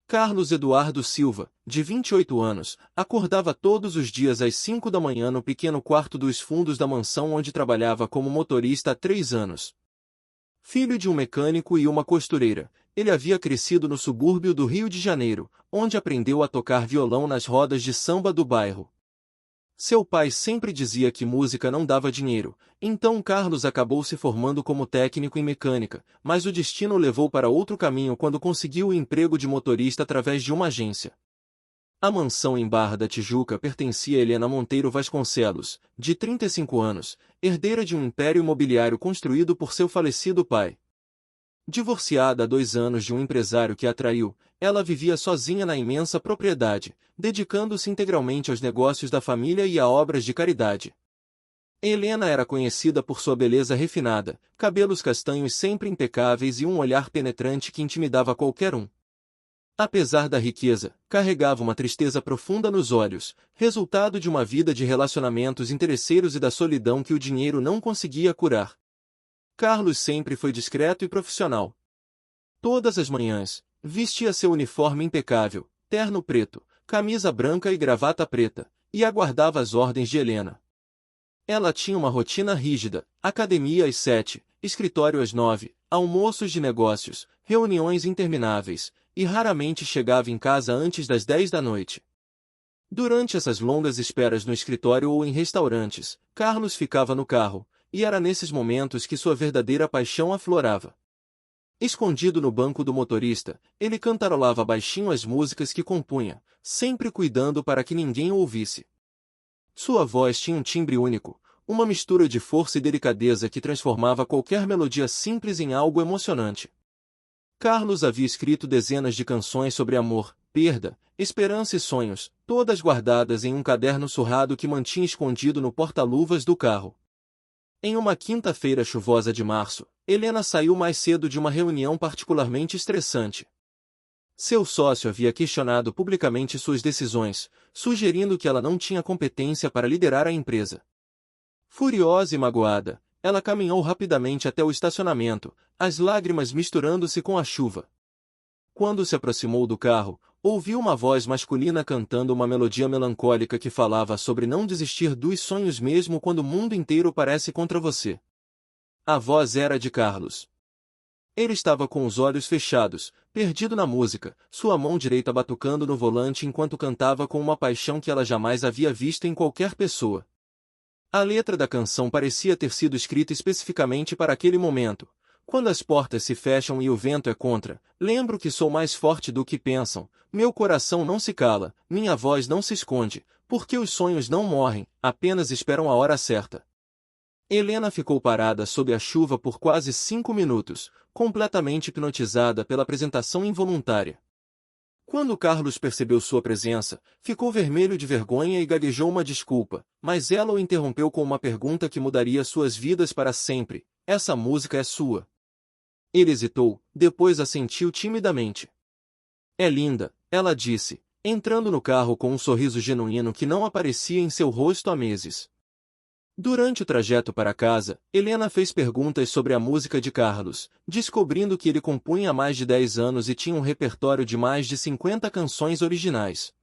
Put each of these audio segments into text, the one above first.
Carlos Eduardo Silva, de 28 anos, acordava todos os dias às 5 da manhã no pequeno quarto dos fundos da mansão onde trabalhava como motorista há 3 anos. Filho de um mecânico e uma costureira, ele havia crescido no subúrbio do Rio de Janeiro, onde aprendeu a tocar violão nas rodas de samba do bairro. Seu pai sempre dizia que música não dava dinheiro, então Carlos acabou se formando como técnico em mecânica, mas o destino o levou para outro caminho quando conseguiu o emprego de motorista através de uma agência. A mansão em Barra da Tijuca pertencia a Helena Monteiro Vasconcelos, de 35 anos, herdeira de um império imobiliário construído por seu falecido pai. Divorciada há 2 anos de um empresário que a traiu, ela vivia sozinha na imensa propriedade, dedicando-se integralmente aos negócios da família e a obras de caridade. Helena era conhecida por sua beleza refinada, cabelos castanhos sempre impecáveis e um olhar penetrante que intimidava qualquer um. Apesar da riqueza, carregava uma tristeza profunda nos olhos, resultado de uma vida de relacionamentos interesseiros e da solidão que o dinheiro não conseguia curar. Carlos sempre foi discreto e profissional. Todas as manhãs, vestia seu uniforme impecável, terno preto, camisa branca e gravata preta, e aguardava as ordens de Helena. Ela tinha uma rotina rígida, academia às 7, escritório às 9, almoços de negócios, reuniões intermináveis, e raramente chegava em casa antes das 10 da noite. Durante essas longas esperas no escritório ou em restaurantes, Carlos ficava no carro, e era nesses momentos que sua verdadeira paixão aflorava. Escondido no banco do motorista, ele cantarolava baixinho as músicas que compunha, sempre cuidando para que ninguém o ouvisse. Sua voz tinha um timbre único, uma mistura de força e delicadeza que transformava qualquer melodia simples em algo emocionante. Carlos havia escrito dezenas de canções sobre amor, perda, esperança e sonhos, todas guardadas em um caderno surrado que mantinha escondido no porta-luvas do carro. Em uma quinta-feira chuvosa de março, Helena saiu mais cedo de uma reunião particularmente estressante. Seu sócio havia questionado publicamente suas decisões, sugerindo que ela não tinha competência para liderar a empresa. Furiosa e magoada, ela caminhou rapidamente até o estacionamento, as lágrimas misturando-se com a chuva. Quando se aproximou do carro, ouviu uma voz masculina cantando uma melodia melancólica que falava sobre não desistir dos sonhos mesmo quando o mundo inteiro parece contra você. A voz era de Carlos. Ele estava com os olhos fechados, perdido na música, sua mão direita batucando no volante enquanto cantava com uma paixão que ela jamais havia visto em qualquer pessoa. A letra da canção parecia ter sido escrita especificamente para aquele momento. Quando as portas se fecham e o vento é contra, lembro que sou mais forte do que pensam, meu coração não se cala, minha voz não se esconde, porque os sonhos não morrem, apenas esperam a hora certa. Helena ficou parada sob a chuva por quase 5 minutos, completamente hipnotizada pela apresentação involuntária. Quando Carlos percebeu sua presença, ficou vermelho de vergonha e gaguejou uma desculpa, mas ela o interrompeu com uma pergunta que mudaria suas vidas para sempre: essa música é sua? Ele hesitou, depois assentiu timidamente. É linda, ela disse, entrando no carro com um sorriso genuíno que não aparecia em seu rosto há meses. Durante o trajeto para casa, Helena fez perguntas sobre a música de Carlos, descobrindo que ele compunha há mais de 10 anos e tinha um repertório de mais de 50 canções originais.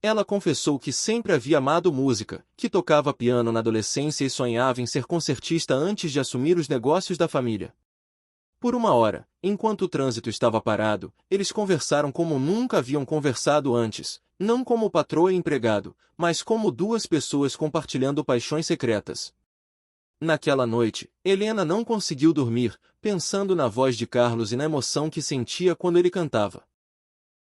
Ela confessou que sempre havia amado música, que tocava piano na adolescência e sonhava em ser concertista antes de assumir os negócios da família. Por 1 hora, enquanto o trânsito estava parado, eles conversaram como nunca haviam conversado antes, não como patroa e empregado, mas como duas pessoas compartilhando paixões secretas. Naquela noite, Helena não conseguiu dormir, pensando na voz de Carlos e na emoção que sentia quando ele cantava.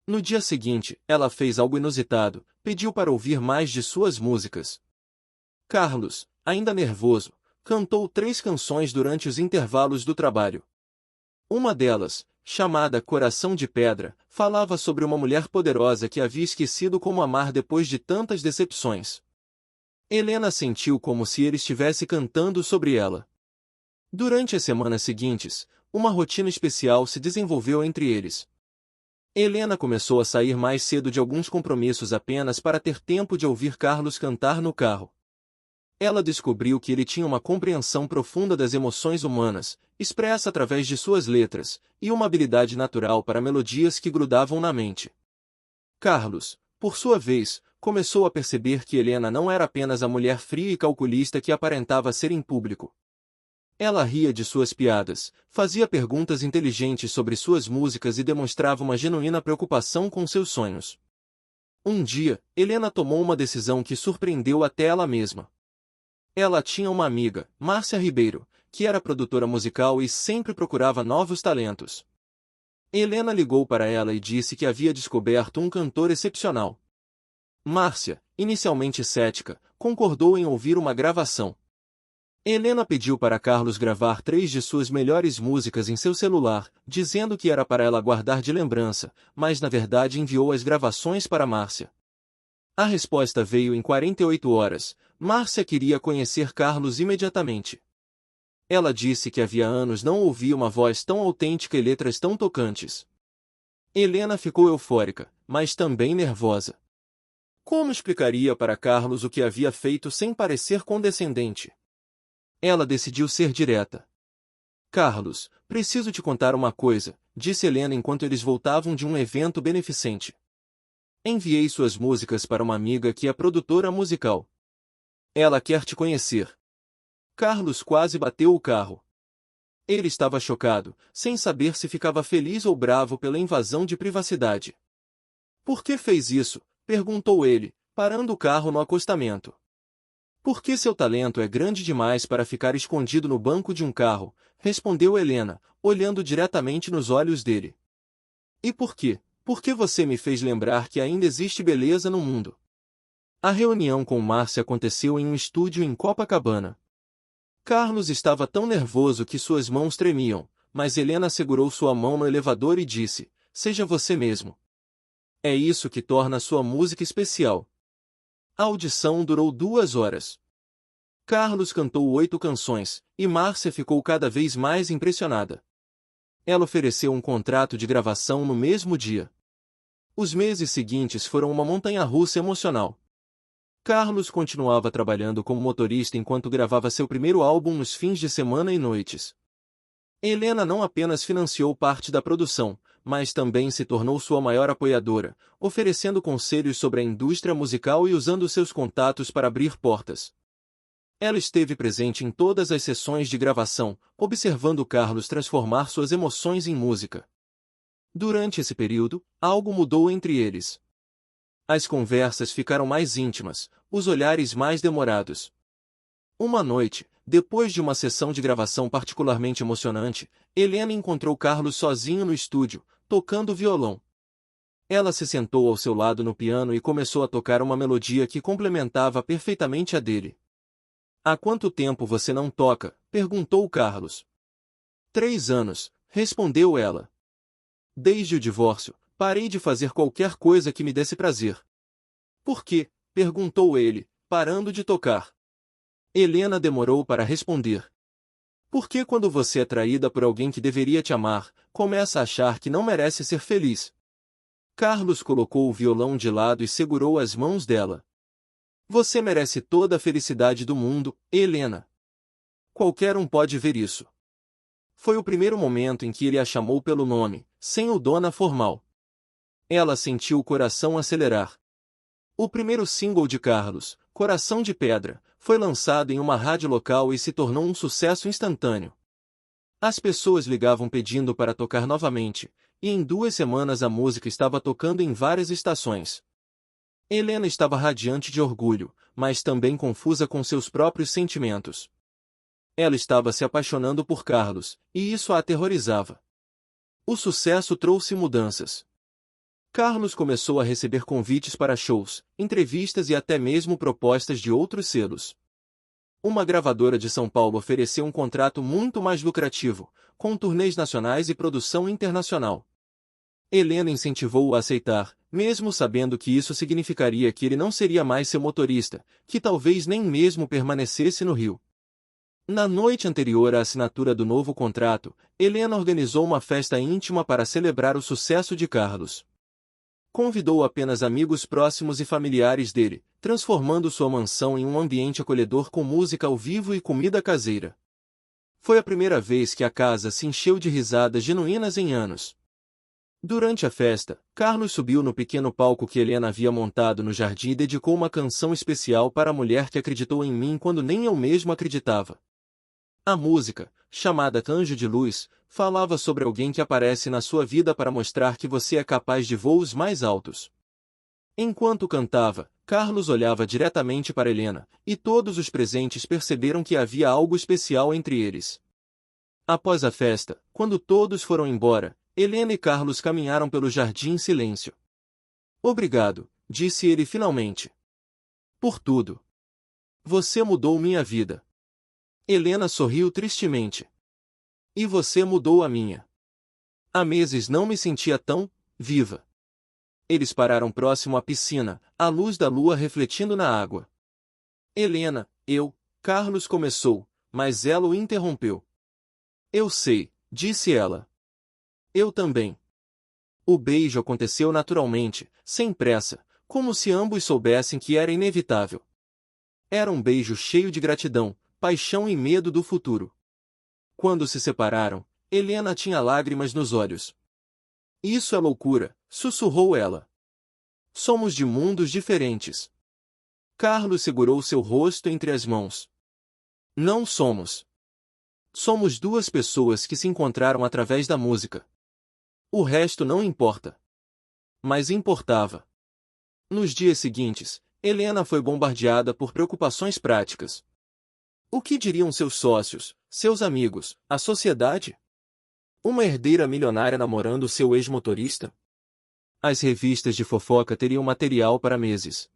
No dia seguinte, ela fez algo inusitado, pediu para ouvir mais de suas músicas. Carlos, ainda nervoso, cantou 3 canções durante os intervalos do trabalho. Uma delas, chamada Coração de Pedra, falava sobre uma mulher poderosa que havia esquecido como amar depois de tantas decepções. Helena sentiu como se ele estivesse cantando sobre ela. Durante as semanas seguintes, uma rotina especial se desenvolveu entre eles. Helena começou a sair mais cedo de alguns compromissos apenas para ter tempo de ouvir Carlos cantar no carro. Ela descobriu que ele tinha uma compreensão profunda das emoções humanas, expressa através de suas letras, e uma habilidade natural para melodias que grudavam na mente. Carlos, por sua vez, começou a perceber que Helena não era apenas a mulher fria e calculista que aparentava ser em público. Ela ria de suas piadas, fazia perguntas inteligentes sobre suas músicas e demonstrava uma genuína preocupação com seus sonhos. Um dia, Helena tomou uma decisão que surpreendeu até ela mesma. Ela tinha uma amiga, Márcia Ribeiro, que era produtora musical e sempre procurava novos talentos. Helena ligou para ela e disse que havia descoberto um cantor excepcional. Márcia, inicialmente cética, concordou em ouvir uma gravação. Helena pediu para Carlos gravar 3 de suas melhores músicas em seu celular, dizendo que era para ela guardar de lembrança, mas na verdade enviou as gravações para Márcia. A resposta veio em 48 horas. Márcia queria conhecer Carlos imediatamente. Ela disse que havia anos não ouvia uma voz tão autêntica e letras tão tocantes. Helena ficou eufórica, mas também nervosa. Como explicaria para Carlos o que havia feito sem parecer condescendente? Ela decidiu ser direta. Carlos, preciso te contar uma coisa, disse Helena enquanto eles voltavam de um evento beneficente. Enviei suas músicas para uma amiga que é produtora musical. Ela quer te conhecer. Carlos quase bateu o carro. Ele estava chocado, sem saber se ficava feliz ou bravo pela invasão de privacidade. Por que fez isso? Perguntou ele, parando o carro no acostamento. Porque seu talento é grande demais para ficar escondido no banco de um carro, respondeu Helena, olhando diretamente nos olhos dele. E por quê? Porque você me fez lembrar que ainda existe beleza no mundo. A reunião com Márcia aconteceu em um estúdio em Copacabana. Carlos estava tão nervoso que suas mãos tremiam, mas Helena segurou sua mão no elevador e disse, seja você mesmo. É isso que torna sua música especial. A audição durou 2 horas. Carlos cantou 8 canções, e Márcia ficou cada vez mais impressionada. Ela ofereceu um contrato de gravação no mesmo dia. Os meses seguintes foram uma montanha-russa emocional. Carlos continuava trabalhando como motorista enquanto gravava seu primeiro álbum nos fins de semana e noites. Helena não apenas financiou parte da produção, mas também se tornou sua maior apoiadora, oferecendo conselhos sobre a indústria musical e usando seus contatos para abrir portas. Ela esteve presente em todas as sessões de gravação, observando Carlos transformar suas emoções em música. Durante esse período, algo mudou entre eles. As conversas ficaram mais íntimas, os olhares mais demorados. Uma noite, depois de uma sessão de gravação particularmente emocionante, Helena encontrou Carlos sozinho no estúdio, tocando violão. Ela se sentou ao seu lado no piano e começou a tocar uma melodia que complementava perfeitamente a dele. Há quanto tempo você não toca? Perguntou Carlos. 3 anos, respondeu ela. Desde o divórcio, parei de fazer qualquer coisa que me desse prazer. Por quê? Perguntou ele, parando de tocar. Helena demorou para responder. Porque quando você é traída por alguém que deveria te amar, começa a achar que não merece ser feliz. Carlos colocou o violão de lado e segurou as mãos dela. Você merece toda a felicidade do mundo, Helena. Qualquer um pode ver isso. Foi o primeiro momento em que ele a chamou pelo nome, sem o dona formal. Ela sentiu o coração acelerar. O primeiro single de Carlos, Coração de Pedra, foi lançado em uma rádio local e se tornou um sucesso instantâneo. As pessoas ligavam pedindo para tocar novamente, e em 2 semanas a música estava tocando em várias estações. Helena estava radiante de orgulho, mas também confusa com seus próprios sentimentos. Ela estava se apaixonando por Carlos, e isso a aterrorizava. O sucesso trouxe mudanças. Carlos começou a receber convites para shows, entrevistas e até mesmo propostas de outros selos. Uma gravadora de São Paulo ofereceu um contrato muito mais lucrativo, com turnês nacionais e produção internacional. Helena incentivou-o a aceitar, mesmo sabendo que isso significaria que ele não seria mais seu motorista, que talvez nem mesmo permanecesse no Rio. Na noite anterior à assinatura do novo contrato, Helena organizou uma festa íntima para celebrar o sucesso de Carlos. Convidou apenas amigos próximos e familiares dele, transformando sua mansão em um ambiente acolhedor com música ao vivo e comida caseira. Foi a primeira vez que a casa se encheu de risadas genuínas em anos. Durante a festa, Carlos subiu no pequeno palco que Helena havia montado no jardim e dedicou uma canção especial para a mulher que acreditou em mim quando nem eu mesmo acreditava. A música, chamada Anjo de Luz, falava sobre alguém que aparece na sua vida para mostrar que você é capaz de voos mais altos. Enquanto cantava, Carlos olhava diretamente para Helena, e todos os presentes perceberam que havia algo especial entre eles. Após a festa, quando todos foram embora, Helena e Carlos caminharam pelo jardim em silêncio. Obrigado, disse ele finalmente. Por tudo. Você mudou minha vida. Helena sorriu tristemente. E você mudou a minha. Há meses não me sentia tão viva. Eles pararam próximo à piscina, a luz da lua refletindo na água. Helena, Carlos começou, mas ela o interrompeu. Eu sei, disse ela. Eu também. O beijo aconteceu naturalmente, sem pressa, como se ambos soubessem que era inevitável. Era um beijo cheio de gratidão, paixão e medo do futuro. Quando se separaram, Helena tinha lágrimas nos olhos. Isso é loucura, sussurrou ela. Somos de mundos diferentes. Carlos segurou seu rosto entre as mãos. Não somos. Somos duas pessoas que se encontraram através da música. O resto não importa. Mas importava. Nos dias seguintes, Helena foi bombardeada por preocupações práticas. O que diriam seus sócios, seus amigos, a sociedade? Uma herdeira milionária namorando seu ex-motorista? As revistas de fofoca teriam material para meses.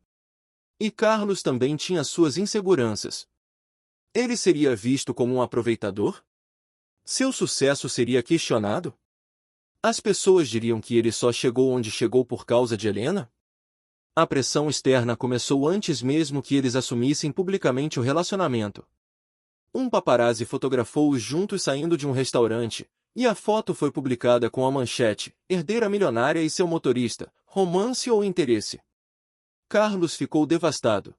E Carlos também tinha suas inseguranças. Ele seria visto como um aproveitador? Seu sucesso seria questionado? As pessoas diriam que ele só chegou onde chegou por causa de Helena? A pressão externa começou antes mesmo que eles assumissem publicamente o relacionamento. Um paparazzi fotografou-os juntos saindo de um restaurante, e a foto foi publicada com a manchete: herdeira milionária e seu motorista, romance ou interesse. Carlos ficou devastado.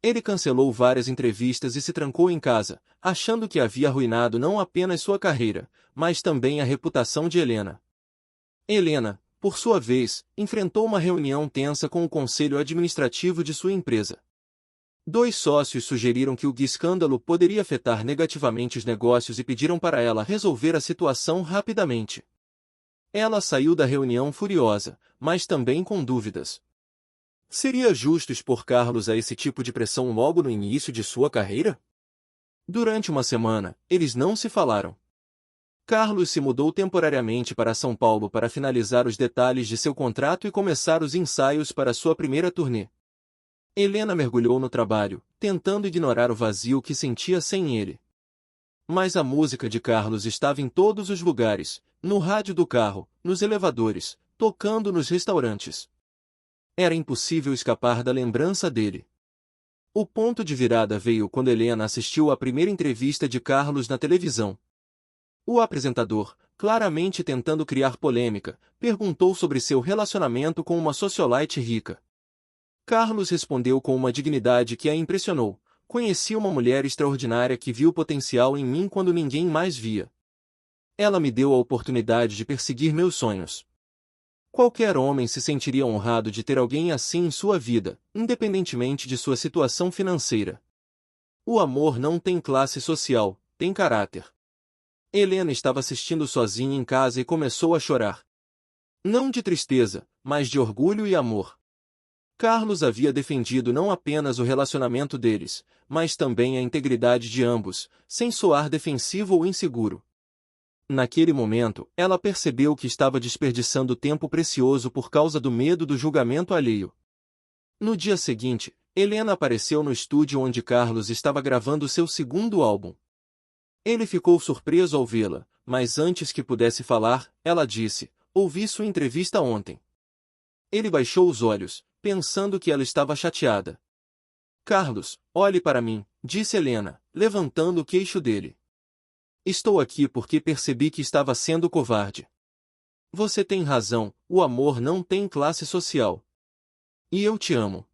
Ele cancelou várias entrevistas e se trancou em casa, achando que havia arruinado não apenas sua carreira, mas também a reputação de Helena. Helena, por sua vez, enfrentou uma reunião tensa com o conselho administrativo de sua empresa. 2 sócios sugeriram que o escândalo poderia afetar negativamente os negócios e pediram para ela resolver a situação rapidamente. Ela saiu da reunião furiosa, mas também com dúvidas. Seria justo expor Carlos a esse tipo de pressão logo no início de sua carreira? Durante uma semana, eles não se falaram. Carlos se mudou temporariamente para São Paulo para finalizar os detalhes de seu contrato e começar os ensaios para sua primeira turnê. Helena mergulhou no trabalho, tentando ignorar o vazio que sentia sem ele. Mas a música de Carlos estava em todos os lugares, no rádio do carro, nos elevadores, tocando nos restaurantes. Era impossível escapar da lembrança dele. O ponto de virada veio quando Helena assistiu à primeira entrevista de Carlos na televisão. O apresentador, claramente tentando criar polêmica, perguntou sobre seu relacionamento com uma socialite rica. Carlos respondeu com uma dignidade que a impressionou: conheci uma mulher extraordinária que viu potencial em mim quando ninguém mais via. Ela me deu a oportunidade de perseguir meus sonhos. Qualquer homem se sentiria honrado de ter alguém assim em sua vida, independentemente de sua situação financeira. O amor não tem classe social, tem caráter. Helena estava assistindo sozinha em casa e começou a chorar. Não de tristeza, mas de orgulho e amor. Carlos havia defendido não apenas o relacionamento deles, mas também a integridade de ambos, sem soar defensivo ou inseguro. Naquele momento, ela percebeu que estava desperdiçando tempo precioso por causa do medo do julgamento alheio. No dia seguinte, Helena apareceu no estúdio onde Carlos estava gravando seu segundo álbum. Ele ficou surpreso ao vê-la, mas antes que pudesse falar, ela disse: ouvi sua entrevista ontem. Ele baixou os olhos, pensando que ela estava chateada. Carlos, olhe para mim, disse Helena, levantando o queixo dele. Estou aqui porque percebi que estava sendo covarde. Você tem razão, o amor não tem classe social. E eu te amo.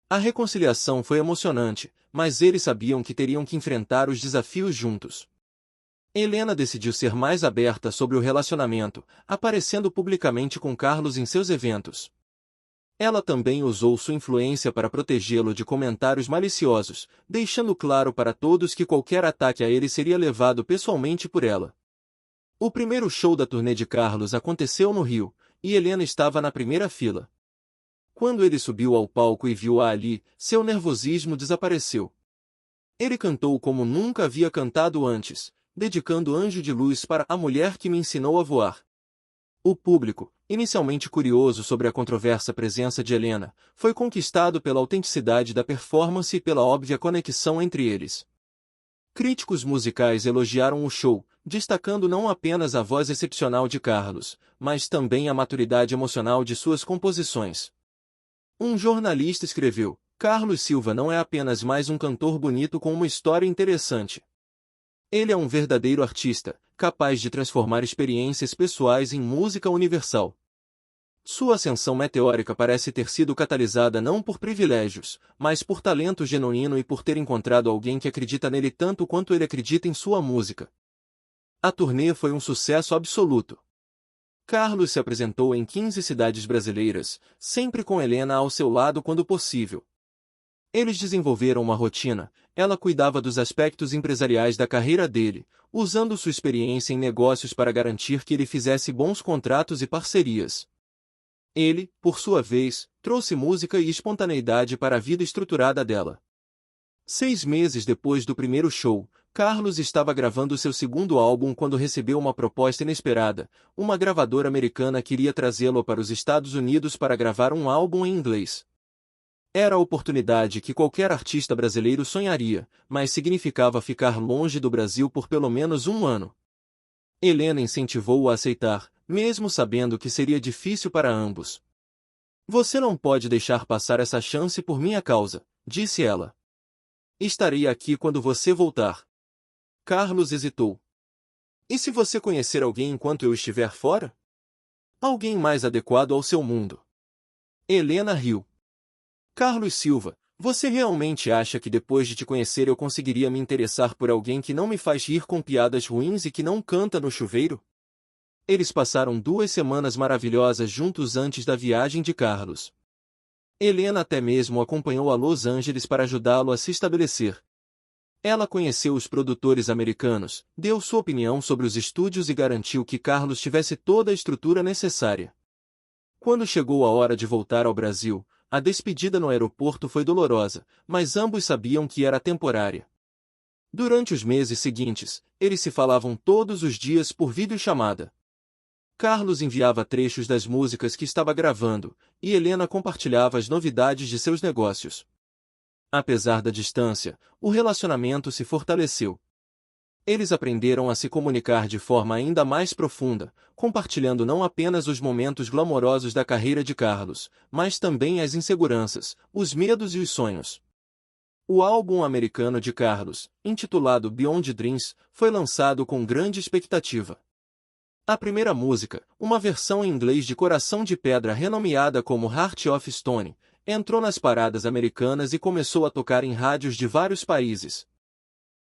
A reconciliação foi emocionante, mas eles sabiam que teriam que enfrentar os desafios juntos. Helena decidiu ser mais aberta sobre o relacionamento, aparecendo publicamente com Carlos em seus eventos. Ela também usou sua influência para protegê-lo de comentários maliciosos, deixando claro para todos que qualquer ataque a ele seria levado pessoalmente por ela. O primeiro show da turnê de Carlos aconteceu no Rio, e Helena estava na primeira fila. Quando ele subiu ao palco e viu-a ali, seu nervosismo desapareceu. Ele cantou como nunca havia cantado antes, dedicando Anjo de Luz para A Mulher que Me Ensinou a Voar. O público, inicialmente curioso sobre a controversa presença de Helena, foi conquistado pela autenticidade da performance e pela óbvia conexão entre eles. Críticos musicais elogiaram o show, destacando não apenas a voz excepcional de Carlos, mas também a maturidade emocional de suas composições. Um jornalista escreveu: Carlos Silva não é apenas mais um cantor bonito com uma história interessante. Ele é um verdadeiro artista, capaz de transformar experiências pessoais em música universal. Sua ascensão meteórica parece ter sido catalisada não por privilégios, mas por talento genuíno e por ter encontrado alguém que acredita nele tanto quanto ele acredita em sua música. A turnê foi um sucesso absoluto. Carlos se apresentou em 15 cidades brasileiras, sempre com Helena ao seu lado quando possível. Eles desenvolveram uma rotina, ela cuidava dos aspectos empresariais da carreira dele, usando sua experiência em negócios para garantir que ele fizesse bons contratos e parcerias. Ele, por sua vez, trouxe música e espontaneidade para a vida estruturada dela. 6 meses depois do primeiro show, Carlos estava gravando seu segundo álbum quando recebeu uma proposta inesperada. Uma gravadora americana queria trazê-lo para os Estados Unidos para gravar um álbum em inglês. Era a oportunidade que qualquer artista brasileiro sonharia, mas significava ficar longe do Brasil por pelo menos um ano. Helena incentivou-o a aceitar, mesmo sabendo que seria difícil para ambos. Você não pode deixar passar essa chance por minha causa, disse ela. Estarei aqui quando você voltar. Carlos hesitou. E se você conhecer alguém enquanto eu estiver fora? Alguém mais adequado ao seu mundo. Helena riu. Carlos Silva, você realmente acha que depois de te conhecer eu conseguiria me interessar por alguém que não me faz rir com piadas ruins e que não canta no chuveiro? Eles passaram 2 semanas maravilhosas juntos antes da viagem de Carlos. Helena até mesmo o acompanhou a Los Angeles para ajudá-lo a se estabelecer. Ela conheceu os produtores americanos, deu sua opinião sobre os estúdios e garantiu que Carlos tivesse toda a estrutura necessária. Quando chegou a hora de voltar ao Brasil, a despedida no aeroporto foi dolorosa, mas ambos sabiam que era temporária. Durante os meses seguintes, eles se falavam todos os dias por videochamada. Carlos enviava trechos das músicas que estava gravando, e Helena compartilhava as novidades de seus negócios. Apesar da distância, o relacionamento se fortaleceu. Eles aprenderam a se comunicar de forma ainda mais profunda, compartilhando não apenas os momentos glamourosos da carreira de Carlos, mas também as inseguranças, os medos e os sonhos. O álbum americano de Carlos, intitulado Beyond Dreams, foi lançado com grande expectativa. A primeira música, uma versão em inglês de Coração de Pedra renomeada como Heart of Stone, entrou nas paradas americanas e começou a tocar em rádios de vários países.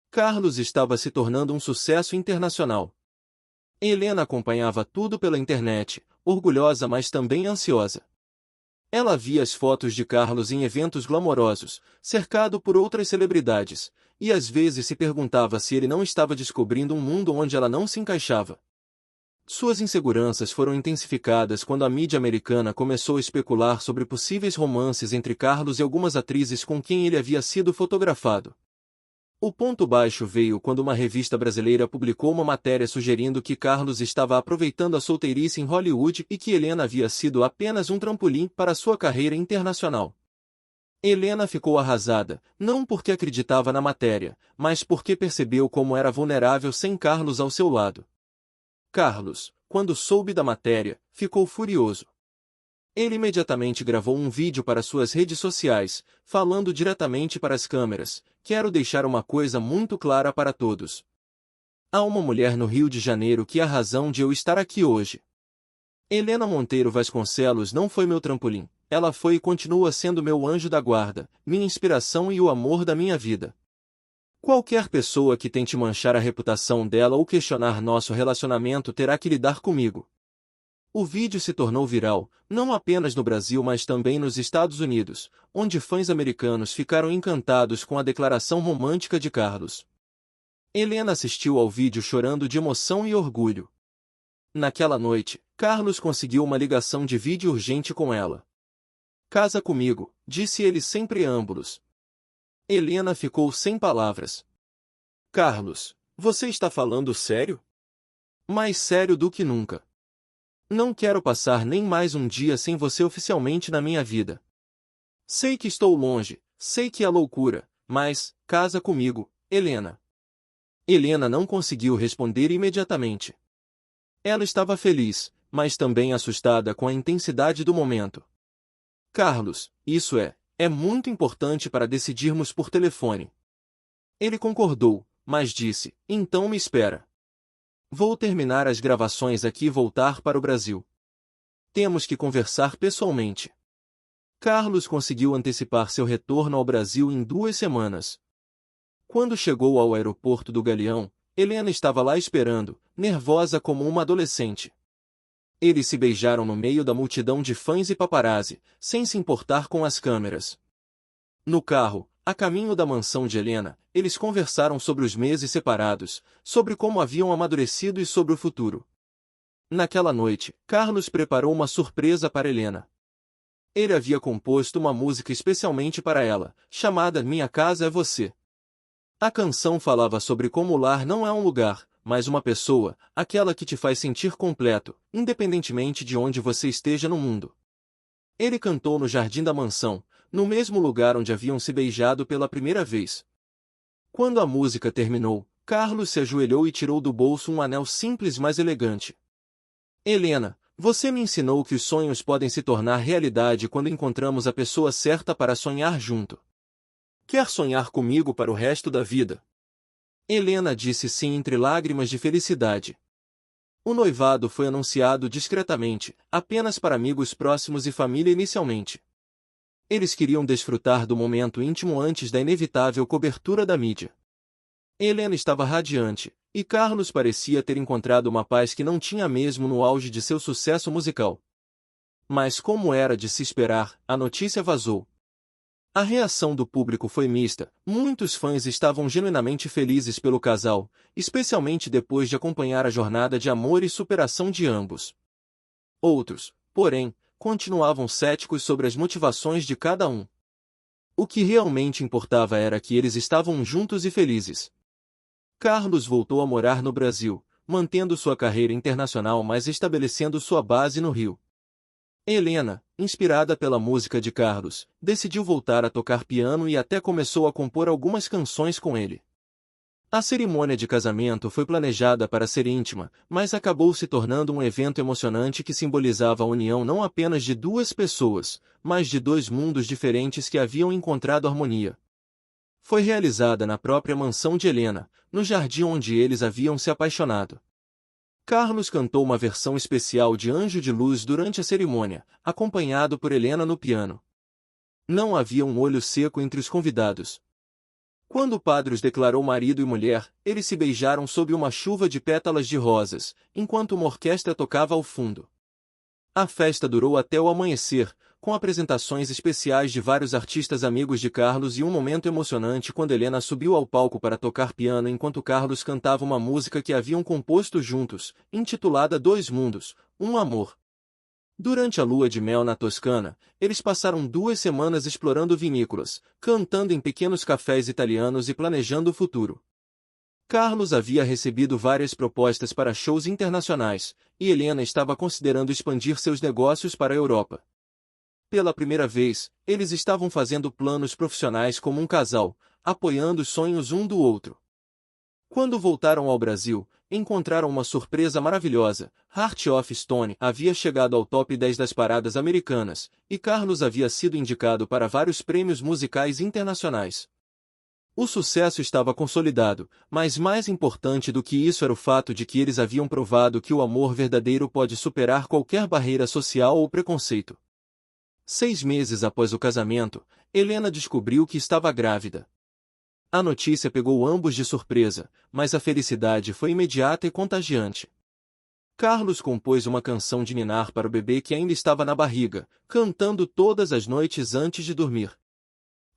Carlos estava se tornando um sucesso internacional. Helena acompanhava tudo pela internet, orgulhosa mas também ansiosa. Ela via as fotos de Carlos em eventos glamourosos, cercado por outras celebridades, e às vezes se perguntava se ele não estava descobrindo um mundo onde ela não se encaixava. Suas inseguranças foram intensificadas quando a mídia americana começou a especular sobre possíveis romances entre Carlos e algumas atrizes com quem ele havia sido fotografado. O ponto baixo veio quando uma revista brasileira publicou uma matéria sugerindo que Carlos estava aproveitando a solteirice em Hollywood e que Helena havia sido apenas um trampolim para sua carreira internacional. Helena ficou arrasada, não porque acreditava na matéria, mas porque percebeu como era vulnerável sem Carlos ao seu lado. Carlos, quando soube da matéria, ficou furioso. Ele imediatamente gravou um vídeo para suas redes sociais, falando diretamente para as câmeras: quero deixar uma coisa muito clara para todos. Há uma mulher no Rio de Janeiro que é a razão de eu estar aqui hoje. Helena Monteiro Vasconcelos não foi meu trampolim, ela foi e continua sendo meu anjo da guarda, minha inspiração e o amor da minha vida. Qualquer pessoa que tente manchar a reputação dela ou questionar nosso relacionamento terá que lidar comigo. O vídeo se tornou viral, não apenas no Brasil mas também nos Estados Unidos, onde fãs americanos ficaram encantados com a declaração romântica de Carlos. Helena assistiu ao vídeo chorando de emoção e orgulho. Naquela noite, Carlos conseguiu uma ligação de vídeo urgente com ela. "Casa comigo", disse ele sem preâmbulos. Helena ficou sem palavras. "Carlos, você está falando sério?" "Mais sério do que nunca. Não quero passar nem mais um dia sem você oficialmente na minha vida. Sei que estou longe, sei que é loucura, mas, casa comigo, Helena." Helena não conseguiu responder imediatamente. Ela estava feliz, mas também assustada com a intensidade do momento. "Carlos, isso é muito importante para decidirmos por telefone." Ele concordou, mas disse, "Então me espera. Vou terminar as gravações aqui e voltar para o Brasil. Temos que conversar pessoalmente." Carlos conseguiu antecipar seu retorno ao Brasil em 2 semanas. Quando chegou ao aeroporto do Galeão, Helena estava lá esperando, nervosa como uma adolescente. Eles se beijaram no meio da multidão de fãs e paparazzi, sem se importar com as câmeras. No carro, a caminho da mansão de Helena, eles conversaram sobre os meses separados, sobre como haviam amadurecido e sobre o futuro. Naquela noite, Carlos preparou uma surpresa para Helena. Ele havia composto uma música especialmente para ela, chamada Minha Casa é Você. A canção falava sobre como o lar não é um lugar, mas uma pessoa, aquela que te faz sentir completo, independentemente de onde você esteja no mundo. Ele cantou no jardim da mansão, no mesmo lugar onde haviam se beijado pela primeira vez. Quando a música terminou, Carlos se ajoelhou e tirou do bolso um anel simples mas elegante. "Helena, você me ensinou que os sonhos podem se tornar realidade quando encontramos a pessoa certa para sonhar junto. Quer sonhar comigo para o resto da vida?" Helena disse sim entre lágrimas de felicidade. O noivado foi anunciado discretamente, apenas para amigos próximos e família inicialmente. Eles queriam desfrutar do momento íntimo antes da inevitável cobertura da mídia. Helena estava radiante, e Carlos parecia ter encontrado uma paz que não tinha mesmo no auge de seu sucesso musical. Mas como era de se esperar, a notícia vazou. A reação do público foi mista, muitos fãs estavam genuinamente felizes pelo casal, especialmente depois de acompanhar a jornada de amor e superação de ambos. Outros, porém, continuavam céticos sobre as motivações de cada um. O que realmente importava era que eles estavam juntos e felizes. Carlos voltou a morar no Brasil, mantendo sua carreira internacional mas estabelecendo sua base no Rio. Helena, inspirada pela música de Carlos, decidiu voltar a tocar piano e até começou a compor algumas canções com ele. A cerimônia de casamento foi planejada para ser íntima, mas acabou se tornando um evento emocionante que simbolizava a união não apenas de 2 pessoas, mas de 2 mundos diferentes que haviam encontrado harmonia. Foi realizada na própria mansão de Helena, no jardim onde eles haviam se apaixonado. Carlos cantou uma versão especial de Anjo de Luz durante a cerimônia, acompanhado por Helena no piano. Não havia um olho seco entre os convidados. Quando o padre os declarou marido e mulher, eles se beijaram sob uma chuva de pétalas de rosas, enquanto uma orquestra tocava ao fundo. A festa durou até o amanhecer, com apresentações especiais de vários artistas amigos de Carlos e um momento emocionante quando Helena subiu ao palco para tocar piano enquanto Carlos cantava uma música que haviam composto juntos, intitulada Dois Mundos, Um Amor. Durante a lua de mel na Toscana, eles passaram 2 semanas explorando vinícolas, cantando em pequenos cafés italianos e planejando o futuro. Carlos havia recebido várias propostas para shows internacionais, e Helena estava considerando expandir seus negócios para a Europa. Pela primeira vez, eles estavam fazendo planos profissionais como um casal, apoiando os sonhos um do outro. Quando voltaram ao Brasil, encontraram uma surpresa maravilhosa. Heart of Stone havia chegado ao top 10 das paradas americanas, e Carlos havia sido indicado para vários prêmios musicais internacionais. O sucesso estava consolidado, mas mais importante do que isso era o fato de que eles haviam provado que o amor verdadeiro pode superar qualquer barreira social ou preconceito. 6 meses após o casamento, Helena descobriu que estava grávida. A notícia pegou ambos de surpresa, mas a felicidade foi imediata e contagiante. Carlos compôs uma canção de ninar para o bebê que ainda estava na barriga, cantando todas as noites antes de dormir.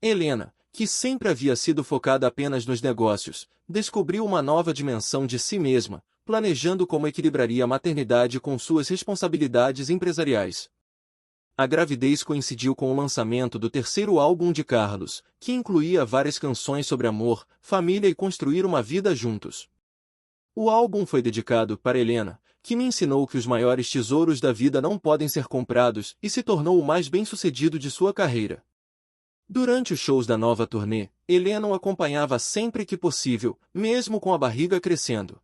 Helena, que sempre havia sido focada apenas nos negócios, descobriu uma nova dimensão de si mesma, planejando como equilibraria a maternidade com suas responsabilidades empresariais. A gravidez coincidiu com o lançamento do terceiro álbum de Carlos, que incluía várias canções sobre amor, família e construir uma vida juntos. O álbum foi dedicado para Helena, que me ensinou que os maiores tesouros da vida não podem ser comprados, e se tornou o mais bem-sucedido de sua carreira. Durante os shows da nova turnê, Helena o acompanhava sempre que possível, mesmo com a barriga crescendo.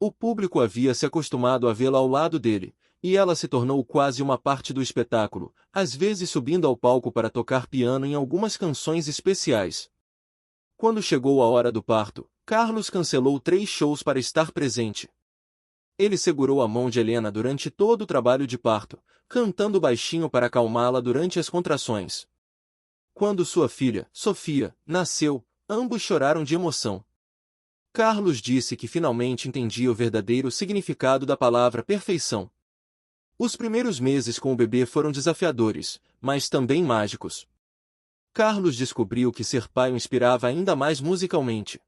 O público havia se acostumado a vê-la ao lado dele, e ela se tornou quase uma parte do espetáculo, às vezes subindo ao palco para tocar piano em algumas canções especiais. Quando chegou a hora do parto, Carlos cancelou 3 shows para estar presente. Ele segurou a mão de Helena durante todo o trabalho de parto, cantando baixinho para acalmá-la durante as contrações. Quando sua filha, Sofia, nasceu, ambos choraram de emoção. Carlos disse que finalmente entendia o verdadeiro significado da palavra perfeição. Os primeiros meses com o bebê foram desafiadores, mas também mágicos. Carlos descobriu que ser pai o inspirava ainda mais musicalmente.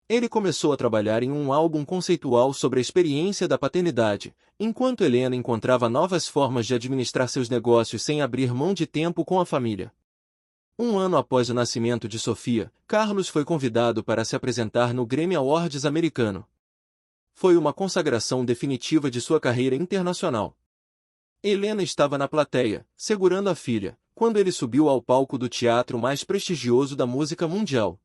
Ele começou a trabalhar em um álbum conceitual sobre a experiência da paternidade, enquanto Helena encontrava novas formas de administrar seus negócios sem abrir mão de tempo com a família. Um ano após o nascimento de Sofia, Carlos foi convidado para se apresentar no Grammy Awards americano. Foi uma consagração definitiva de sua carreira internacional. Helena estava na plateia, segurando a filha, quando ele subiu ao palco do teatro mais prestigioso da música mundial.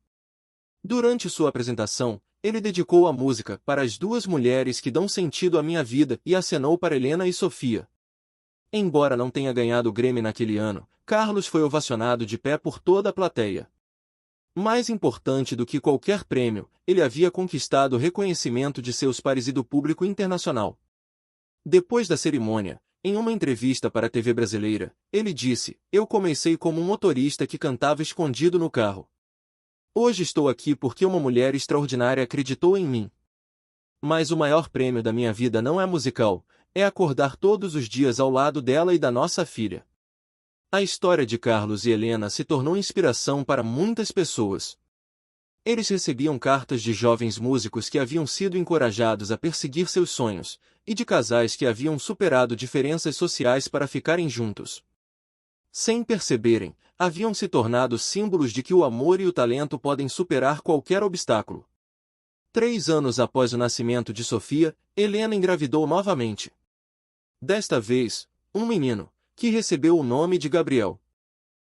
Durante sua apresentação, ele dedicou a música para as 2 mulheres que dão sentido à minha vida e acenou para Helena e Sofia. Embora não tenha ganhado o Grammy naquele ano, Carlos foi ovacionado de pé por toda a plateia. Mais importante do que qualquer prêmio, ele havia conquistado o reconhecimento de seus pares e do público internacional. Depois da cerimônia, em uma entrevista para a TV brasileira, ele disse: "Eu comecei como um motorista que cantava escondido no carro. Hoje estou aqui porque uma mulher extraordinária acreditou em mim. Mas o maior prêmio da minha vida não é musical, é acordar todos os dias ao lado dela e da nossa filha." A história de Carlos e Helena se tornou inspiração para muitas pessoas. Eles recebiam cartas de jovens músicos que haviam sido encorajados a perseguir seus sonhos, e de casais que haviam superado diferenças sociais para ficarem juntos. Sem perceberem, haviam se tornado símbolos de que o amor e o talento podem superar qualquer obstáculo. 3 anos após o nascimento de Sofia, Helena engravidou novamente. Desta vez, um menino, que recebeu o nome de Gabriel.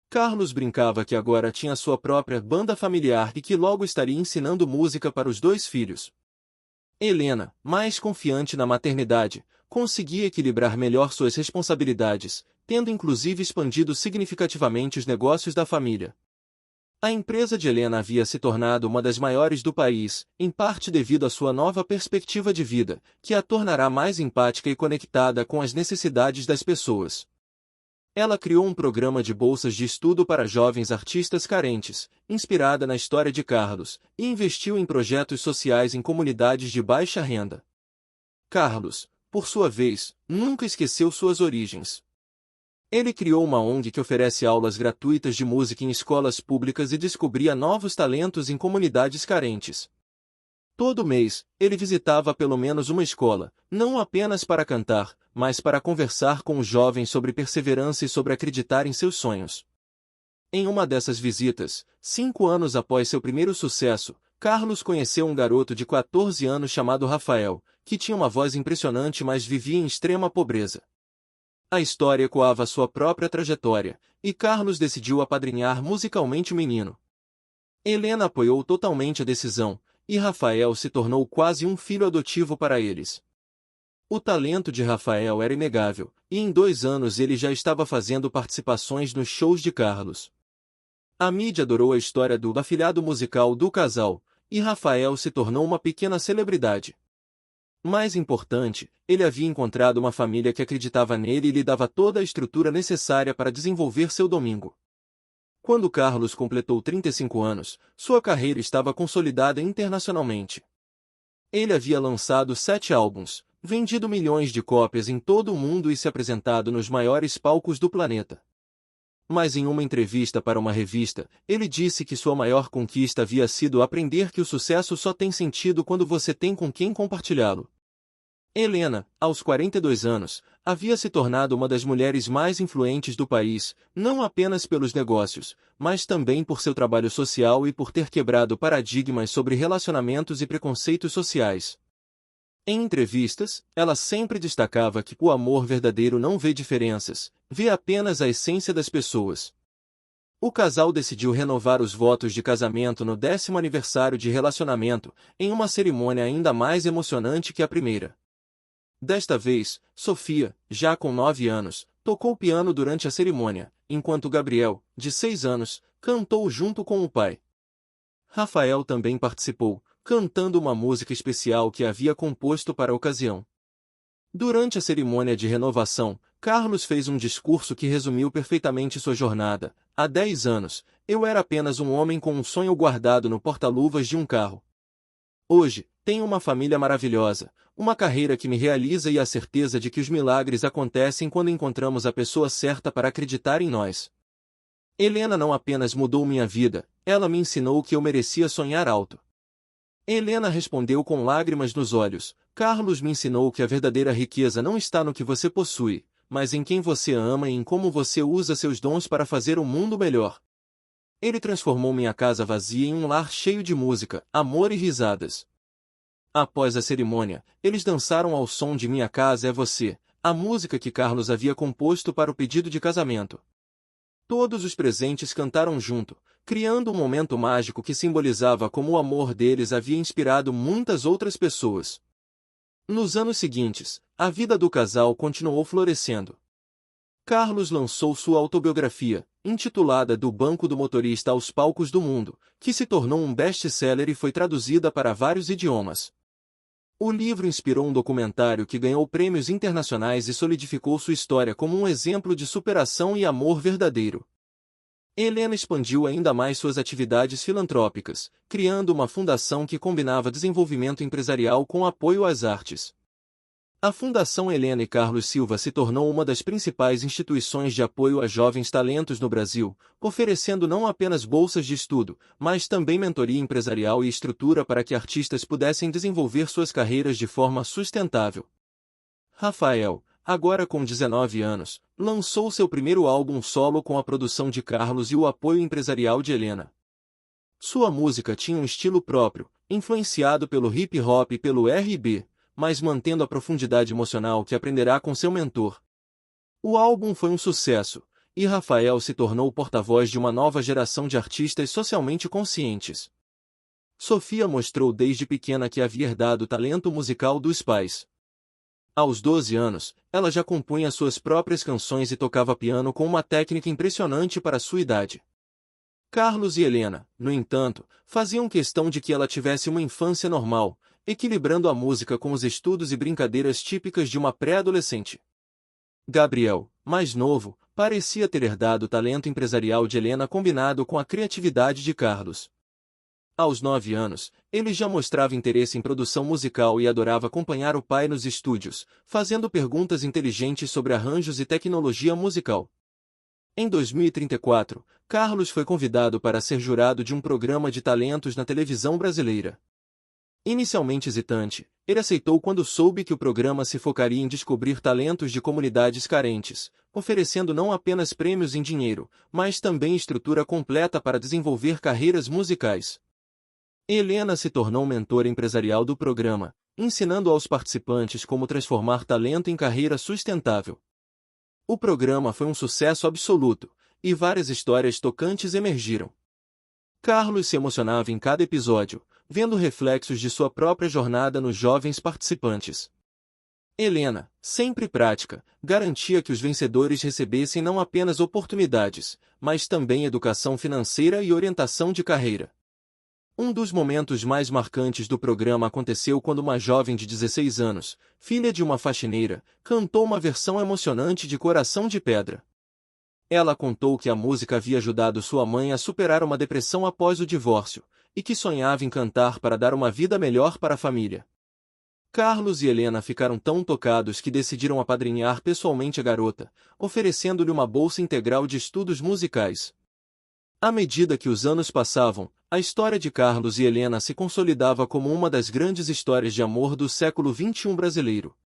Carlos brincava que agora tinha sua própria banda familiar e que logo estaria ensinando música para os 2 filhos. Helena, mais confiante na maternidade, conseguia equilibrar melhor suas responsabilidades, tendo inclusive expandido significativamente os negócios da família. A empresa de Helena havia se tornado uma das maiores do país, em parte devido à sua nova perspectiva de vida, que a tornará mais empática e conectada com as necessidades das pessoas. Ela criou um programa de bolsas de estudo para jovens artistas carentes, inspirada na história de Carlos, e investiu em projetos sociais em comunidades de baixa renda. Carlos, por sua vez, nunca esqueceu suas origens. Ele criou uma ONG que oferece aulas gratuitas de música em escolas públicas e descobria novos talentos em comunidades carentes. Todo mês, ele visitava pelo menos uma escola, não apenas para cantar, mas para conversar com os jovens sobre perseverança e sobre acreditar em seus sonhos. Em uma dessas visitas, 5 anos após seu primeiro sucesso, Carlos conheceu um garoto de 14 anos chamado Rafael, que tinha uma voz impressionante mas vivia em extrema pobreza. A história ecoava sua própria trajetória, e Carlos decidiu apadrinhar musicalmente o menino. Helena apoiou totalmente a decisão, e Rafael se tornou quase um filho adotivo para eles. O talento de Rafael era inegável, e em 2 anos ele já estava fazendo participações nos shows de Carlos. A mídia adorou a história do afilhado musical do casal, e Rafael se tornou uma pequena celebridade. Mais importante, ele havia encontrado uma família que acreditava nele e lhe dava toda a estrutura necessária para desenvolver seu domingo. Quando Carlos completou 35 anos, sua carreira estava consolidada internacionalmente. Ele havia lançado 7 álbuns, vendido milhões de cópias em todo o mundo e se apresentado nos maiores palcos do planeta. Mas em uma entrevista para uma revista, ele disse que sua maior conquista havia sido aprender que o sucesso só tem sentido quando você tem com quem compartilhá-lo. Helena, aos 42 anos, havia se tornado uma das mulheres mais influentes do país, não apenas pelos negócios, mas também por seu trabalho social e por ter quebrado paradigmas sobre relacionamentos e preconceitos sociais. Em entrevistas, ela sempre destacava que o amor verdadeiro não vê diferenças, vê apenas a essência das pessoas. O casal decidiu renovar os votos de casamento no 10º aniversário de relacionamento, em uma cerimônia ainda mais emocionante que a primeira. Desta vez, Sofia, já com 9 anos, tocou piano durante a cerimônia, enquanto Gabriel, de 6 anos, cantou junto com o pai. Rafael também participou, cantando uma música especial que havia composto para a ocasião. Durante a cerimônia de renovação, Carlos fez um discurso que resumiu perfeitamente sua jornada. Há 10 anos, eu era apenas um homem com um sonho guardado no porta-luvas de um carro. Hoje, tenho uma família maravilhosa, uma carreira que me realiza e a certeza de que os milagres acontecem quando encontramos a pessoa certa para acreditar em nós. Helena não apenas mudou minha vida, ela me ensinou que eu merecia sonhar alto. Helena respondeu com lágrimas nos olhos, Carlos me ensinou que a verdadeira riqueza não está no que você possui, mas em quem você ama e em como você usa seus dons para fazer o mundo melhor. Ele transformou minha casa vazia em um lar cheio de música, amor e risadas. Após a cerimônia, eles dançaram ao som de Minha Casa é Você, a música que Carlos havia composto para o pedido de casamento. Todos os presentes cantaram junto, criando um momento mágico que simbolizava como o amor deles havia inspirado muitas outras pessoas. Nos anos seguintes, a vida do casal continuou florescendo. Carlos lançou sua autobiografia, intitulada Do Banco do Motorista aos Palcos do Mundo, que se tornou um best-seller e foi traduzida para vários idiomas. O livro inspirou um documentário que ganhou prêmios internacionais e solidificou sua história como um exemplo de superação e amor verdadeiro. Helena expandiu ainda mais suas atividades filantrópicas, criando uma fundação que combinava desenvolvimento empresarial com apoio às artes. A Fundação Helena e Carlos Silva se tornou uma das principais instituições de apoio a jovens talentos no Brasil, oferecendo não apenas bolsas de estudo, mas também mentoria empresarial e estrutura para que artistas pudessem desenvolver suas carreiras de forma sustentável. Rafael, agora com 19 anos, lançou seu primeiro álbum solo com a produção de Carlos e o apoio empresarial de Helena. Sua música tinha um estilo próprio, influenciado pelo hip-hop e pelo R&B, mas mantendo a profundidade emocional que aprenderá com seu mentor. O álbum foi um sucesso, e Rafael se tornou o porta-voz de uma nova geração de artistas socialmente conscientes. Sofia mostrou desde pequena que havia herdado o talento musical dos pais. Aos 12 anos, ela já compunha suas próprias canções e tocava piano com uma técnica impressionante para sua idade. Carlos e Helena, no entanto, faziam questão de que ela tivesse uma infância normal, equilibrando a música com os estudos e brincadeiras típicas de uma pré-adolescente. Gabriel, mais novo, parecia ter herdado o talento empresarial de Helena combinado com a criatividade de Carlos. Aos 9 anos, ele já mostrava interesse em produção musical e adorava acompanhar o pai nos estúdios, fazendo perguntas inteligentes sobre arranjos e tecnologia musical. Em 2034, Carlos foi convidado para ser jurado de um programa de talentos na televisão brasileira. Inicialmente hesitante, ele aceitou quando soube que o programa se focaria em descobrir talentos de comunidades carentes, oferecendo não apenas prêmios em dinheiro, mas também estrutura completa para desenvolver carreiras musicais. Helena se tornou mentora empresarial do programa, ensinando aos participantes como transformar talento em carreira sustentável. O programa foi um sucesso absoluto, e várias histórias tocantes emergiram. Carlos se emocionava em cada episódio, vendo reflexos de sua própria jornada nos jovens participantes. Helena, sempre prática, garantia que os vencedores recebessem não apenas oportunidades, mas também educação financeira e orientação de carreira. Um dos momentos mais marcantes do programa aconteceu quando uma jovem de 16 anos, filha de uma faxineira, cantou uma versão emocionante de Coração de Pedra. Ela contou que a música havia ajudado sua mãe a superar uma depressão após o divórcio, e que sonhava em cantar para dar uma vida melhor para a família. Carlos e Helena ficaram tão tocados que decidiram apadrinhar pessoalmente a garota, oferecendo-lhe uma bolsa integral de estudos musicais. À medida que os anos passavam, a história de Carlos e Helena se consolidava como uma das grandes histórias de amor do século XXI brasileiro.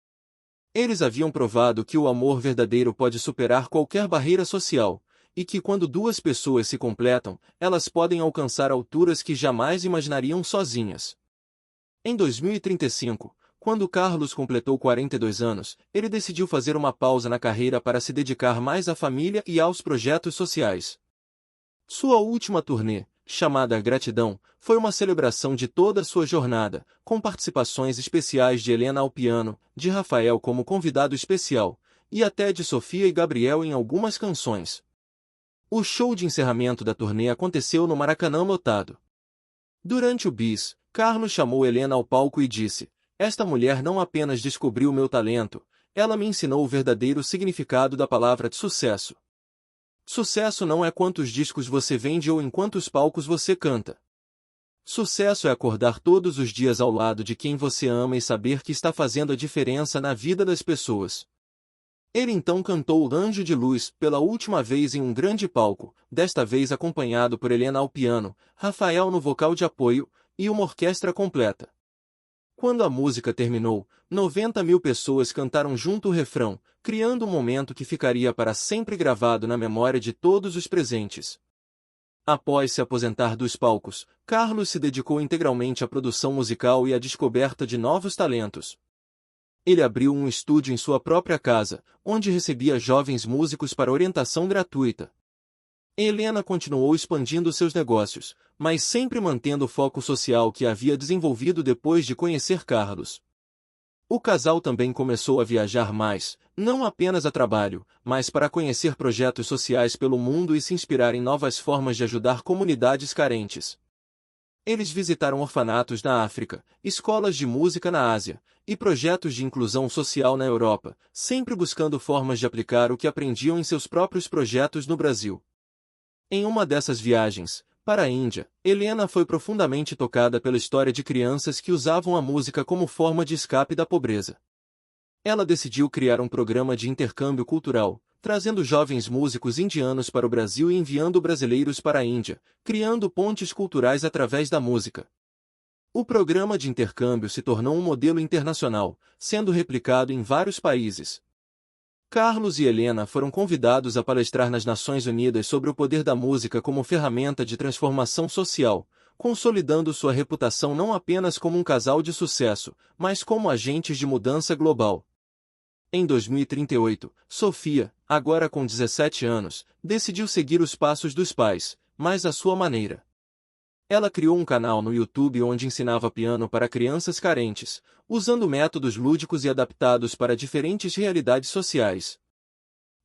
Eles haviam provado que o amor verdadeiro pode superar qualquer barreira social, e que quando duas pessoas se completam, elas podem alcançar alturas que jamais imaginariam sozinhas. Em 2035, quando Carlos completou 42 anos, ele decidiu fazer uma pausa na carreira para se dedicar mais à família e aos projetos sociais. Sua última turnê, chamada Gratidão, foi uma celebração de toda a sua jornada, com participações especiais de Helena ao piano, de Rafael como convidado especial, e até de Sofia e Gabriel em algumas canções. O show de encerramento da turnê aconteceu no Maracanã lotado. Durante o bis, Carlos chamou Helena ao palco e disse: "Esta mulher não apenas descobriu meu talento, ela me ensinou o verdadeiro significado da palavra de sucesso. Sucesso não é quantos discos você vende ou em quantos palcos você canta. Sucesso é acordar todos os dias ao lado de quem você ama e saber que está fazendo a diferença na vida das pessoas." Ele então cantou Anjo de Luz pela última vez em um grande palco, desta vez acompanhado por Helena ao piano, Rafael no vocal de apoio, e uma orquestra completa. Quando a música terminou, 90.000 pessoas cantaram junto o refrão, criando um momento que ficaria para sempre gravado na memória de todos os presentes. Após se aposentar dos palcos, Carlos se dedicou integralmente à produção musical e à descoberta de novos talentos. Ele abriu um estúdio em sua própria casa, onde recebia jovens músicos para orientação gratuita. Helena continuou expandindo seus negócios, mas sempre mantendo o foco social que havia desenvolvido depois de conhecer Carlos. O casal também começou a viajar mais, não apenas a trabalho, mas para conhecer projetos sociais pelo mundo e se inspirar em novas formas de ajudar comunidades carentes. Eles visitaram orfanatos na África, escolas de música na Ásia, e projetos de inclusão social na Europa, sempre buscando formas de aplicar o que aprendiam em seus próprios projetos no Brasil. Em uma dessas viagens, para a Índia, Helena foi profundamente tocada pela história de crianças que usavam a música como forma de escape da pobreza. Ela decidiu criar um programa de intercâmbio cultural, trazendo jovens músicos indianos para o Brasil e enviando brasileiros para a Índia, criando pontes culturais através da música. O programa de intercâmbio se tornou um modelo internacional, sendo replicado em vários países. Carlos e Helena foram convidados a palestrar nas Nações Unidas sobre o poder da música como ferramenta de transformação social, consolidando sua reputação não apenas como um casal de sucesso, mas como agentes de mudança global. Em 2038, Sofia, agora com 17 anos, decidiu seguir os passos dos pais, mas à sua maneira. Ela criou um canal no YouTube onde ensinava piano para crianças carentes, usando métodos lúdicos e adaptados para diferentes realidades sociais.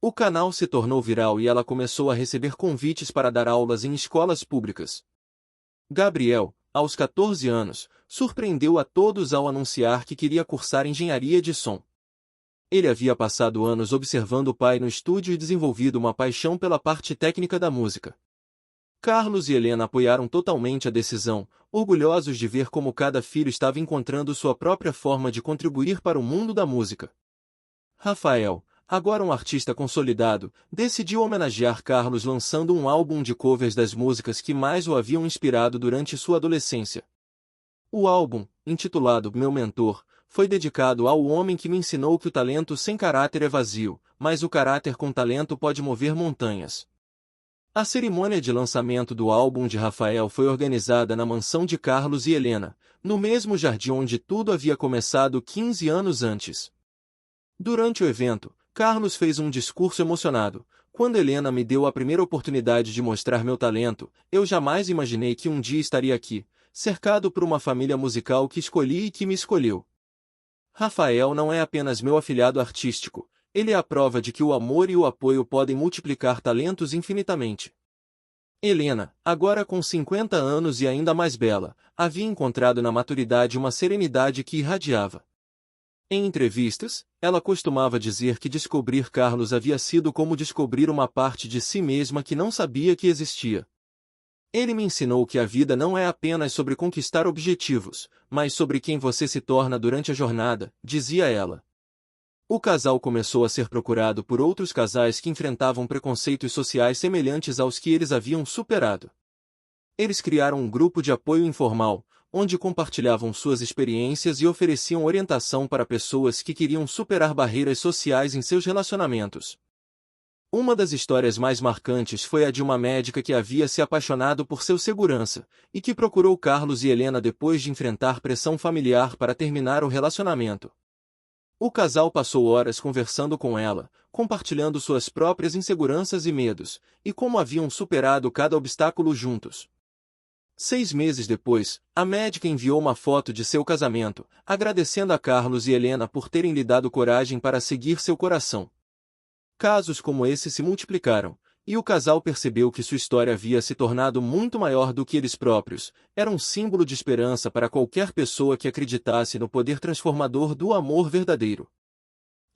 O canal se tornou viral e ela começou a receber convites para dar aulas em escolas públicas. Gabriel, aos 14 anos, surpreendeu a todos ao anunciar que queria cursar engenharia de som. Ele havia passado anos observando o pai no estúdio e desenvolvido uma paixão pela parte técnica da música. Carlos e Helena apoiaram totalmente a decisão, orgulhosos de ver como cada filho estava encontrando sua própria forma de contribuir para o mundo da música. Rafael, agora um artista consolidado, decidiu homenagear Carlos lançando um álbum de covers das músicas que mais o haviam inspirado durante sua adolescência. O álbum, intitulado Meu Mentor, foi dedicado ao homem que me ensinou que o talento sem caráter é vazio, mas o caráter com talento pode mover montanhas. A cerimônia de lançamento do álbum de Rafael foi organizada na mansão de Carlos e Helena, no mesmo jardim onde tudo havia começado 15 anos antes. Durante o evento, Carlos fez um discurso emocionado. Quando Helena me deu a primeira oportunidade de mostrar meu talento, eu jamais imaginei que um dia estaria aqui, cercado por uma família musical que escolhi e que me escolheu. Rafael não é apenas meu afilhado artístico, ele é a prova de que o amor e o apoio podem multiplicar talentos infinitamente. Helena, agora com 50 anos e ainda mais bela, havia encontrado na maturidade uma serenidade que irradiava. Em entrevistas, ela costumava dizer que descobrir Carlos havia sido como descobrir uma parte de si mesma que não sabia que existia. Ele me ensinou que a vida não é apenas sobre conquistar objetivos, mas sobre quem você se torna durante a jornada, dizia ela. O casal começou a ser procurado por outros casais que enfrentavam preconceitos sociais semelhantes aos que eles haviam superado. Eles criaram um grupo de apoio informal, onde compartilhavam suas experiências e ofereciam orientação para pessoas que queriam superar barreiras sociais em seus relacionamentos. Uma das histórias mais marcantes foi a de uma médica que havia se apaixonado por seu segurança, e que procurou Carlos e Helena depois de enfrentar pressão familiar para terminar o relacionamento. O casal passou horas conversando com ela, compartilhando suas próprias inseguranças e medos, e como haviam superado cada obstáculo juntos. 6 meses depois, a médica enviou uma foto de seu casamento, agradecendo a Carlos e Helena por terem lhe dado coragem para seguir seu coração. Casos como esse se multiplicaram, e o casal percebeu que sua história havia se tornado muito maior do que eles próprios, era um símbolo de esperança para qualquer pessoa que acreditasse no poder transformador do amor verdadeiro.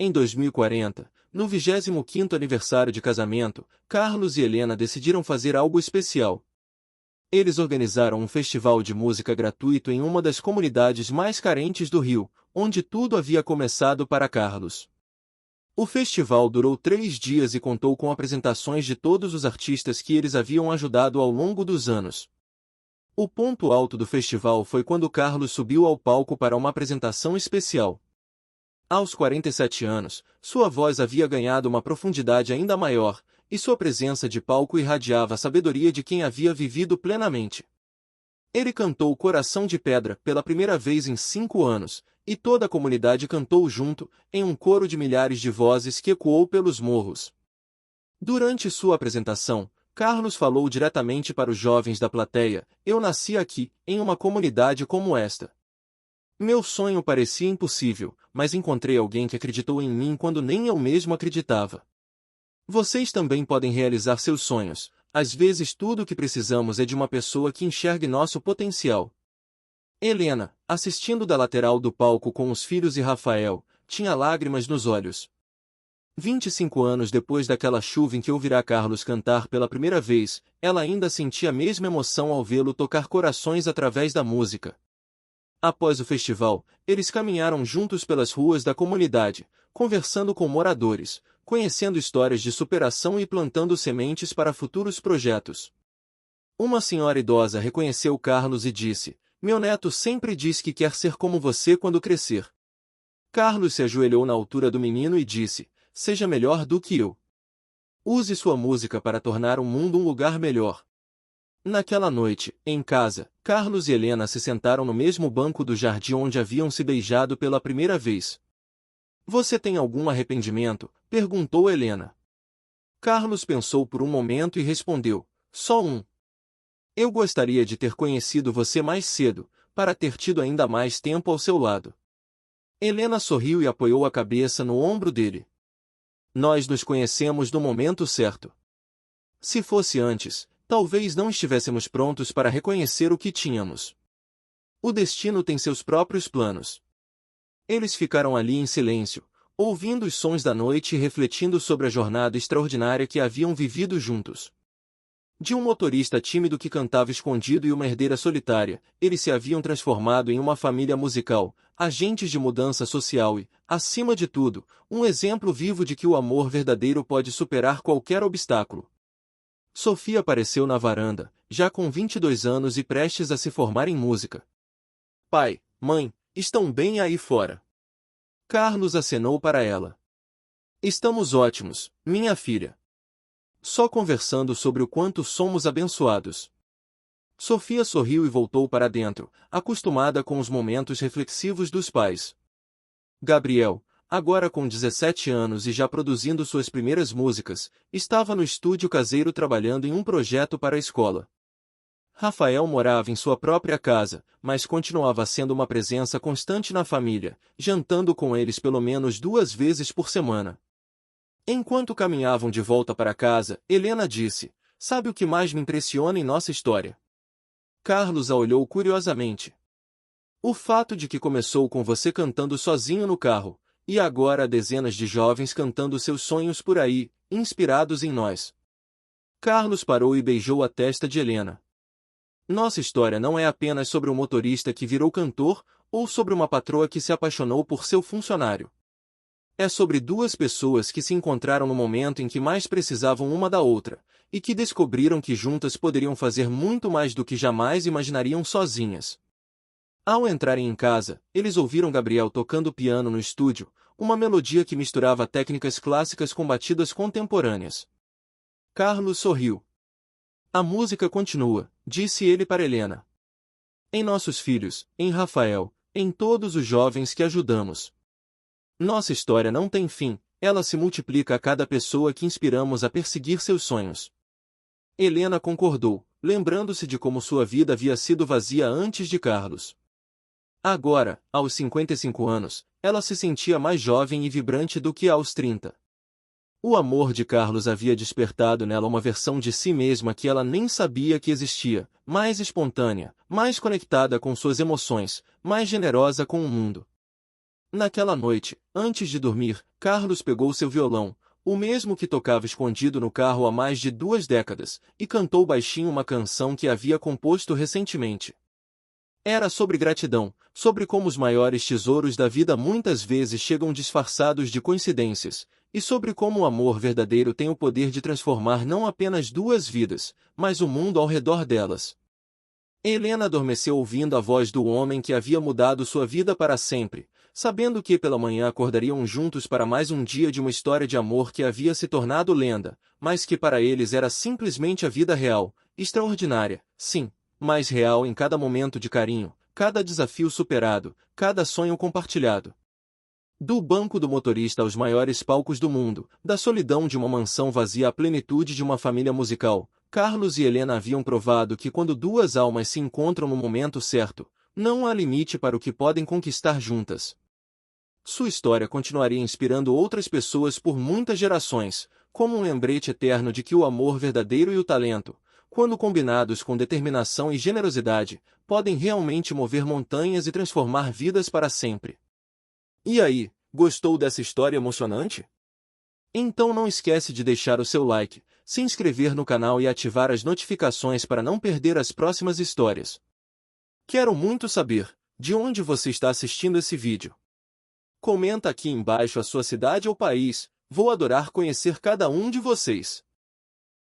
Em 2040, no 25º aniversário de casamento, Carlos e Helena decidiram fazer algo especial. Eles organizaram um festival de música gratuito em uma das comunidades mais carentes do Rio, onde tudo havia começado para Carlos. O festival durou 3 dias e contou com apresentações de todos os artistas que eles haviam ajudado ao longo dos anos. O ponto alto do festival foi quando Carlos subiu ao palco para uma apresentação especial. Aos 47 anos, sua voz havia ganhado uma profundidade ainda maior, e sua presença de palco irradiava a sabedoria de quem havia vivido plenamente. Ele cantou Coração de Pedra pela primeira vez em 5 anos, e toda a comunidade cantou junto, em um coro de milhares de vozes que ecoou pelos morros. Durante sua apresentação, Carlos falou diretamente para os jovens da plateia: "Eu nasci aqui, em uma comunidade como esta. Meu sonho parecia impossível, mas encontrei alguém que acreditou em mim quando nem eu mesmo acreditava. Vocês também podem realizar seus sonhos. Às vezes tudo o que precisamos é de uma pessoa que enxergue nosso potencial." Helena, assistindo da lateral do palco com os filhos e Rafael, tinha lágrimas nos olhos. 25 anos depois daquela chuva em que ouvirá Carlos cantar pela primeira vez, ela ainda sentia a mesma emoção ao vê-lo tocar corações através da música. Após o festival, eles caminharam juntos pelas ruas da comunidade, conversando com moradores, conhecendo histórias de superação e plantando sementes para futuros projetos. Uma senhora idosa reconheceu Carlos e disse: "Meu neto sempre diz que quer ser como você quando crescer." Carlos se ajoelhou na altura do menino e disse: "Seja melhor do que eu. Use sua música para tornar o mundo um lugar melhor." Naquela noite, em casa, Carlos e Helena se sentaram no mesmo banco do jardim onde haviam se beijado pela primeira vez. "Você tem algum arrependimento?" perguntou Helena. Carlos pensou por um momento e respondeu: "Só um. Eu gostaria de ter conhecido você mais cedo, para ter tido ainda mais tempo ao seu lado." Helena sorriu e apoiou a cabeça no ombro dele. "Nós nos conhecemos no momento certo. Se fosse antes, talvez não estivéssemos prontos para reconhecer o que tínhamos. O destino tem seus próprios planos." Eles ficaram ali em silêncio, ouvindo os sons da noite e refletindo sobre a jornada extraordinária que haviam vivido juntos. De um motorista tímido que cantava escondido e uma herdeira solitária, eles se haviam transformado em uma família musical, agentes de mudança social e, acima de tudo, um exemplo vivo de que o amor verdadeiro pode superar qualquer obstáculo. Sofia apareceu na varanda, já com 22 anos e prestes a se formar em música. "Pai, mãe, estão bem aí fora?" Carlos acenou para ela. "Estamos ótimos, minha filha. Só conversando sobre o quanto somos abençoados." Sofia sorriu e voltou para dentro, acostumada com os momentos reflexivos dos pais. Gabriel, agora com 17 anos e já produzindo suas primeiras músicas, estava no estúdio caseiro trabalhando em um projeto para a escola. Rafael morava em sua própria casa, mas continuava sendo uma presença constante na família, jantando com eles pelo menos 2 vezes por semana. Enquanto caminhavam de volta para casa, Helena disse: sabe o que mais me impressiona em nossa história? Carlos a olhou curiosamente. O fato de que começou com você cantando sozinho no carro, e agora há dezenas de jovens cantando seus sonhos por aí, inspirados em nós. Carlos parou e beijou a testa de Helena. Nossa história não é apenas sobre um motorista que virou cantor, ou sobre uma patroa que se apaixonou por seu funcionário. É sobre duas pessoas que se encontraram no momento em que mais precisavam uma da outra, e que descobriram que juntas poderiam fazer muito mais do que jamais imaginariam sozinhas. Ao entrarem em casa, eles ouviram Gabriel tocando piano no estúdio, uma melodia que misturava técnicas clássicas com batidas contemporâneas. Carlos sorriu. A música continua, disse ele para Helena. Em nossos filhos, em Rafael, em todos os jovens que ajudamos. Nossa história não tem fim, ela se multiplica a cada pessoa que inspiramos a perseguir seus sonhos. Helena concordou, lembrando-se de como sua vida havia sido vazia antes de Carlos. Agora, aos 55 anos, ela se sentia mais jovem e vibrante do que aos 30. O amor de Carlos havia despertado nela uma versão de si mesma que ela nem sabia que existia, mais espontânea, mais conectada com suas emoções, mais generosa com o mundo. Naquela noite, antes de dormir, Carlos pegou seu violão, o mesmo que tocava escondido no carro há mais de 2 décadas, e cantou baixinho uma canção que havia composto recentemente. Era sobre gratidão, sobre como os maiores tesouros da vida muitas vezes chegam disfarçados de coincidências, e sobre como o amor verdadeiro tem o poder de transformar não apenas 2 vidas, mas o mundo ao redor delas. Helena adormeceu ouvindo a voz do homem que havia mudado sua vida para sempre, sabendo que pela manhã acordariam juntos para mais um dia de uma história de amor que havia se tornado lenda, mas que para eles era simplesmente a vida real, extraordinária, sim, mais real em cada momento de carinho, cada desafio superado, cada sonho compartilhado. Do banco do motorista aos maiores palcos do mundo, da solidão de uma mansão vazia à plenitude de uma família musical, Carlos e Helena haviam provado que quando 2 almas se encontram no momento certo, não há limite para o que podem conquistar juntas. Sua história continuaria inspirando outras pessoas por muitas gerações, como um lembrete eterno de que o amor verdadeiro e o talento, quando combinados com determinação e generosidade, podem realmente mover montanhas e transformar vidas para sempre. E aí, gostou dessa história emocionante? Então não esquece de deixar o seu like, se inscrever no canal e ativar as notificações para não perder as próximas histórias. Quero muito saber, de onde você está assistindo esse vídeo. Comenta aqui embaixo a sua cidade ou país, vou adorar conhecer cada um de vocês.